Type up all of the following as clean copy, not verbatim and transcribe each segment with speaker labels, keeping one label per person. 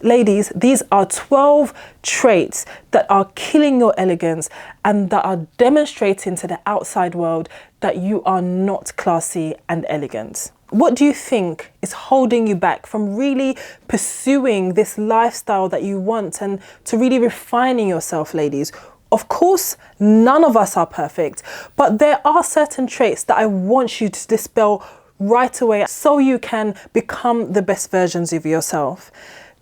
Speaker 1: Ladies, these are 12 traits that are killing your elegance and that are demonstrating to the outside world that you are not classy and elegant. What do you think is holding you back from really pursuing this lifestyle that you want and to really refining yourself, ladies? Of course, none of us are perfect, but there are certain traits that I want you to dispel right away so you can become the best versions of yourself.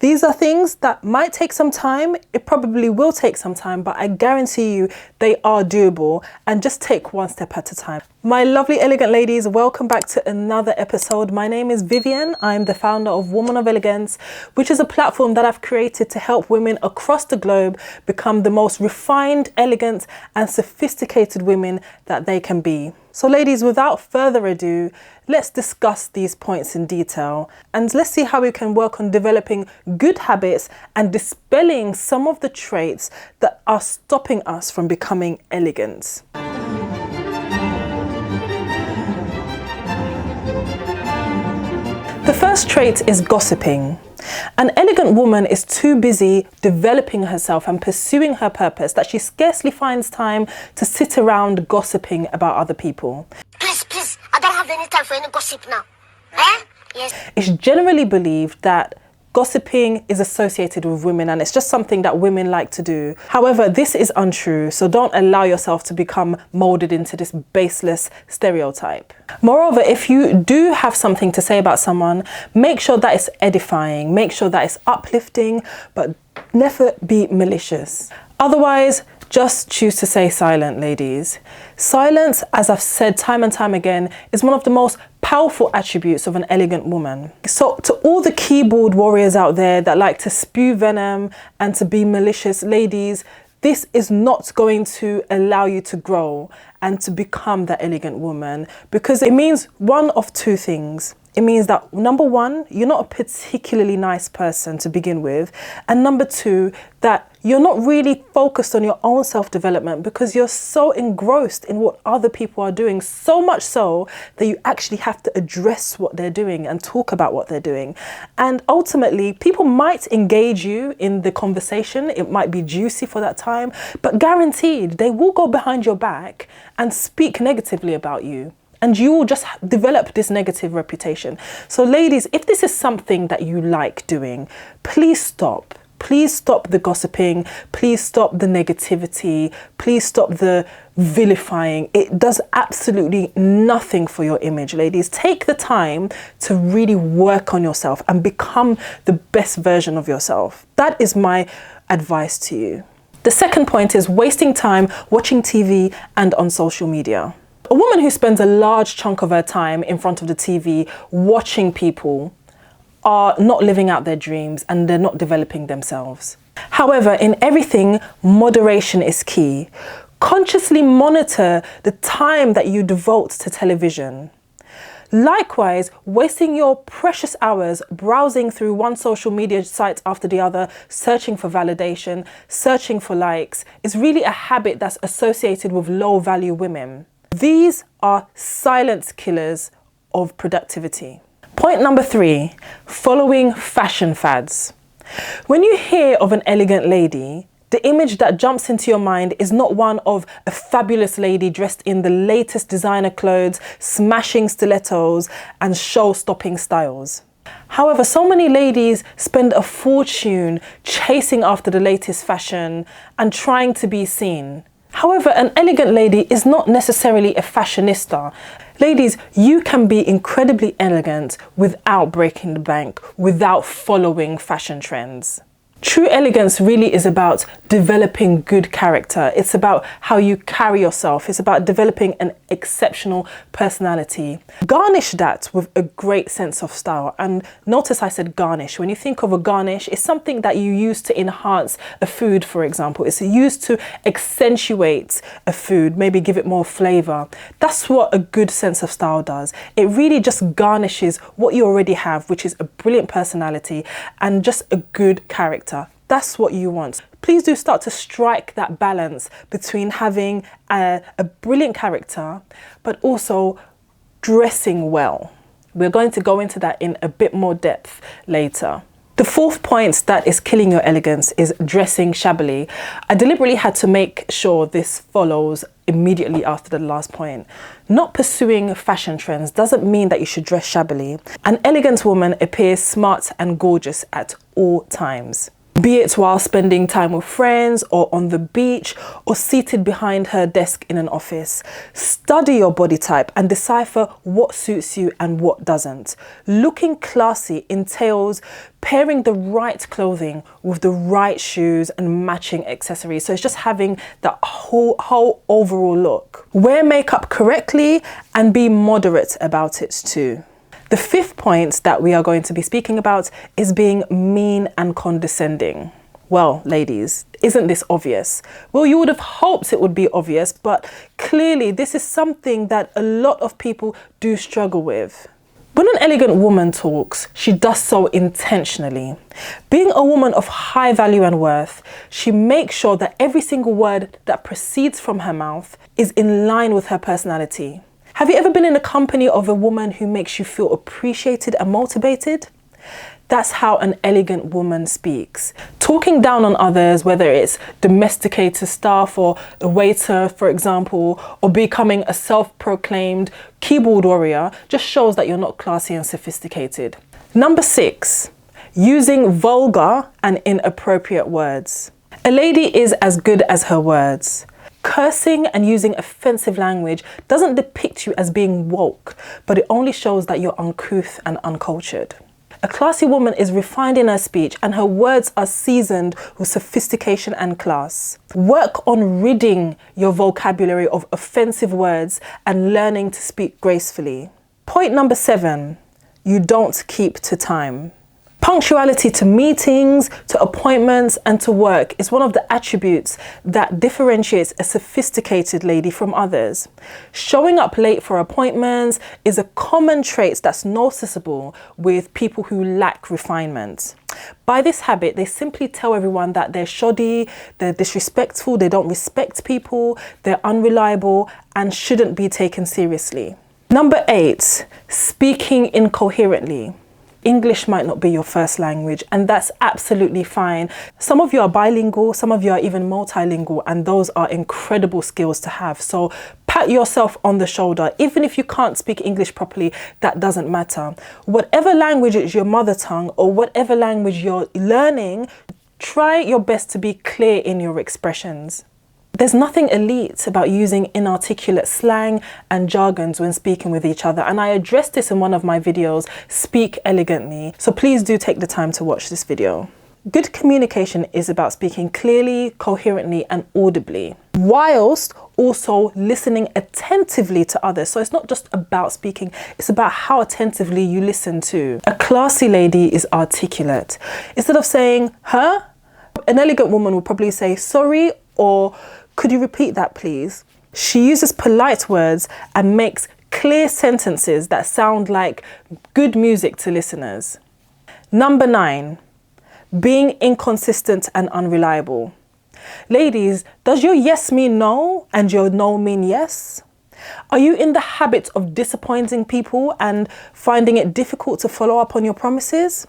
Speaker 1: These are things that might take some time. It probably will take some time, but I guarantee you they are doable, and just take one step at a time. My lovely elegant ladies, welcome back to another episode. My name is Vivian. I'm the founder of Woman of Elegance, which is a platform that I've created to help women across the globe become the most refined, elegant, and sophisticated women that they can be. So ladies, without further ado, let's discuss these points in detail and let's see how we can work on developing good habits and dispelling some of the traits that are stopping us from becoming elegant. The first trait is gossiping. An elegant woman is too busy developing herself and pursuing her purpose that she scarcely finds time to sit around gossiping about other people.
Speaker 2: Please, I don't have any time for any gossip now. Eh? Yes.
Speaker 1: It's generally believed that gossiping is associated with women and it's just something that women like to do. However, this is untrue, so don't allow yourself to become molded into this baseless stereotype. Moreover, if you do have something to say about someone, make sure that it's edifying, make sure that it's uplifting, but never be malicious. Otherwise, just choose to stay silent, ladies. Silence, as I've said time and time again, is one of the most powerful attributes of an elegant woman. So to all the keyboard warriors out there that like to spew venom and to be malicious, ladies, this is not going to allow you to grow and to become that elegant woman, because it means one of two things. It means that, number one, you're not a particularly nice person to begin with. And number two, that you're not really focused on your own self-development because you're so engrossed in what other people are doing, so much so that you actually have to address what they're doing and talk about what they're doing. And ultimately, people might engage you in the conversation. It might be juicy for that time, but guaranteed, they will go behind your back and speak negatively about you. And you will just develop this negative reputation. So ladies, if this is something that you like doing, please stop. Please stop the gossiping. Please stop the negativity. Please stop the vilifying. It does absolutely nothing for your image, ladies. Take the time to really work on yourself and become the best version of yourself. That is my advice to you. The second point is wasting time watching TV and on social media. A woman who spends a large chunk of her time in front of the TV watching people are not living out their dreams and they're not developing themselves. However, in everything, moderation is key. Consciously monitor the time that you devote to television. Likewise, wasting your precious hours browsing through one social media site after the other, searching for validation, searching for likes, is really a habit that's associated with low-value women. These are silent killers of productivity. Point number 3, following fashion fads. When you hear of an elegant lady, the image that jumps into your mind is not one of a fabulous lady dressed in the latest designer clothes, smashing stilettos and show-stopping styles. However, so many ladies spend a fortune chasing after the latest fashion and trying to be seen. However, an elegant lady is not necessarily a fashionista. Ladies, you can be incredibly elegant without breaking the bank, without following fashion trends. True elegance really is about developing good character. It's about how you carry yourself. It's about developing an exceptional personality. Garnish that with a great sense of style. And notice I said garnish. When you think of a garnish, it's something that you use to enhance a food, for example. It's used to accentuate a food, maybe give it more flavor. That's what a good sense of style does. It really just garnishes what you already have, which is a brilliant personality and just a good character. That's what you want. Please do start to strike that balance between having a brilliant character, but also dressing well. We're going to go into that in a bit more depth later. The fourth point that is killing your elegance is dressing shabbily. I deliberately had to make sure this follows immediately after the last point. Not pursuing fashion trends doesn't mean that you should dress shabbily. An elegant woman appears smart and gorgeous at all times. Be it while spending time with friends or on the beach or seated behind her desk in an office. Study your body type and decipher what suits you and what doesn't. Looking classy entails pairing the right clothing with the right shoes and matching accessories. So it's just having that whole overall look. Wear makeup correctly and be moderate about it too. The fifth point that we are going to be speaking about is being mean and condescending. Well, ladies, isn't this obvious? Well, you would have hoped it would be obvious, but clearly this is something that a lot of people do struggle with. When an elegant woman talks, she does so intentionally. Being a woman of high value and worth, she makes sure that every single word that proceeds from her mouth is in line with her personality. Have you ever been in the company of a woman who makes you feel appreciated and motivated? That's how an elegant woman speaks. Talking down on others, whether it's domesticated staff or a waiter, for example, or becoming a self-proclaimed keyboard warrior, just shows that you're not classy and sophisticated. Number 6, using vulgar and inappropriate words. A lady is as good as her words. Cursing and using offensive language doesn't depict you as being woke, but it only shows that you're uncouth and uncultured. A classy woman is refined in her speech and her words are seasoned with sophistication and class. Work on ridding your vocabulary of offensive words and learning to speak gracefully. Point number 7, you don't keep to time. Punctuality to meetings, to appointments and to work is one of the attributes that differentiates a sophisticated lady from others. Showing up late for appointments is a common trait that's noticeable with people who lack refinement. By this habit, they simply tell everyone that they're shoddy, they're disrespectful, they don't respect people, they're unreliable and shouldn't be taken seriously. Number 8, speaking incoherently. English might not be your first language, and that's absolutely fine. Some of you are bilingual, some of you are even multilingual, and those are incredible skills to have. So pat yourself on the shoulder. Even if you can't speak English properly, that doesn't matter. Whatever language is your mother tongue or whatever language you're learning, try your best to be clear in your expressions. There's nothing elite about using inarticulate slang and jargons when speaking with each other, and I addressed this in one of my videos, Speak Elegantly, so please do take the time to watch this video. Good communication is about speaking clearly, coherently and audibly, whilst also listening attentively to others. So it's not just about speaking, it's about how attentively you listen to. A classy lady is articulate. Instead of saying her, an elegant woman would probably say sorry or could you repeat that please? She uses polite words and makes clear sentences that sound like good music to listeners. Number 9, being inconsistent and unreliable. Ladies, does your yes mean no and your no mean yes? Are you in the habit of disappointing people and finding it difficult to follow up on your promises?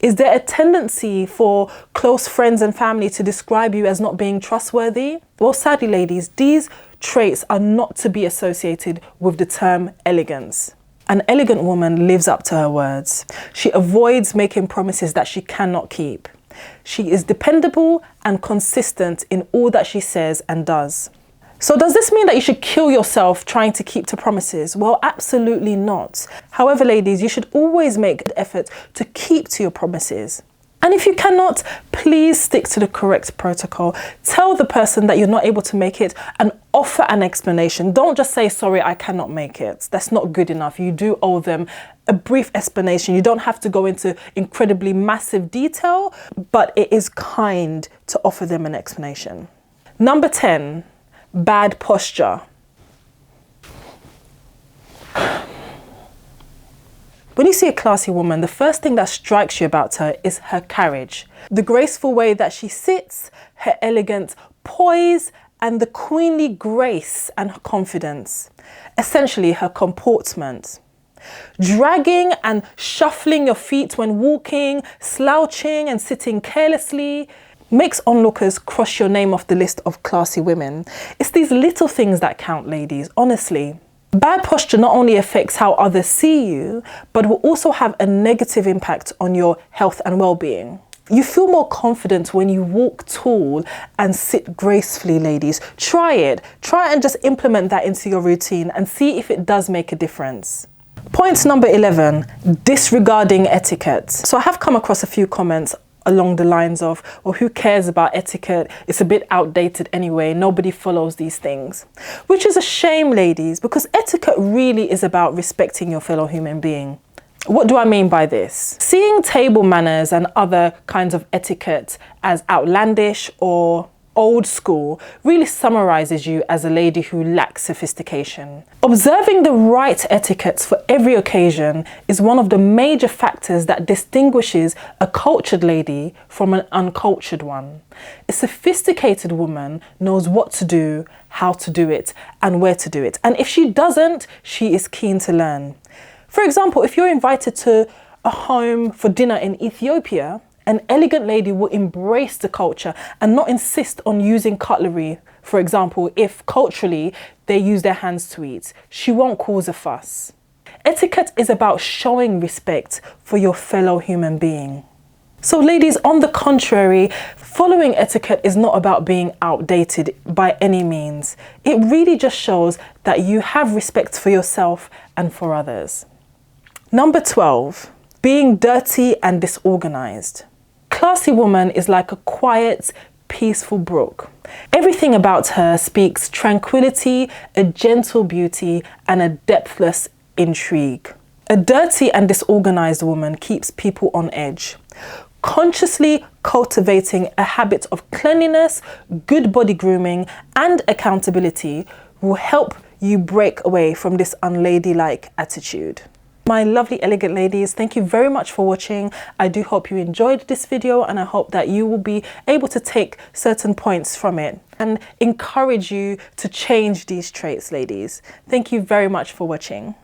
Speaker 1: Is there a tendency for close friends and family to describe you as not being trustworthy? Well, sadly, ladies, these traits are not to be associated with the term elegance. An elegant woman lives up to her words. She avoids making promises that she cannot keep. She is dependable and consistent in all that she says and does. So does this mean that you should kill yourself trying to keep to promises? Well, absolutely not. However, ladies, you should always make an effort to keep to your promises. And if you cannot, please stick to the correct protocol. Tell the person that you're not able to make it and offer an explanation. Don't just say, sorry, I cannot make it. That's not good enough. You do owe them a brief explanation. You don't have to go into incredibly massive detail, but it is kind to offer them an explanation. Number 10. Bad posture. When you see a classy woman, the first thing that strikes you about her is her carriage. The graceful way that she sits, her elegant poise, and the queenly grace and confidence. Essentially, her comportment. Dragging and shuffling your feet when walking, slouching and sitting carelessly makes onlookers cross your name off the list of classy women. It's these little things that count, ladies, honestly. Bad posture not only affects how others see you, but will also have a negative impact on your health and well-being. You feel more confident when you walk tall and sit gracefully, ladies. Try it. Try and just implement that into your routine and see if it does make a difference. Point number 11, disregarding etiquette. So I have come across a few comments along the lines of, well, who cares about etiquette? It's a bit outdated anyway. Nobody follows these things. Which is a shame, ladies, because etiquette really is about respecting your fellow human being. What do I mean by this? Seeing table manners and other kinds of etiquette as outlandish or old school really summarizes you as a lady who lacks sophistication. Observing the right etiquettes for every occasion is one of the major factors that distinguishes a cultured lady from an uncultured one. A sophisticated woman knows what to do, how to do it, and where to do it. And if she doesn't, she is keen to learn. For example, if you're invited to a home for dinner in Ethiopia, an elegant lady will embrace the culture and not insist on using cutlery. For example, if culturally they use their hands to eat, she won't cause a fuss. Etiquette is about showing respect for your fellow human being. So ladies, on the contrary, following etiquette is not about being outdated by any means. It really just shows that you have respect for yourself and for others. Number 12, being dirty and disorganized. Classy woman is like a quiet, peaceful brook. Everything about her speaks tranquility, a gentle beauty, and a depthless intrigue. A dirty and disorganized woman keeps people on edge. Consciously cultivating a habit of cleanliness, good body grooming, and accountability will help you break away from this unladylike attitude. My lovely elegant ladies, thank you very much for watching. I do hope you enjoyed this video, and I hope that you will be able to take certain points from it and encourage you to change these traits, ladies. Thank you very much for watching.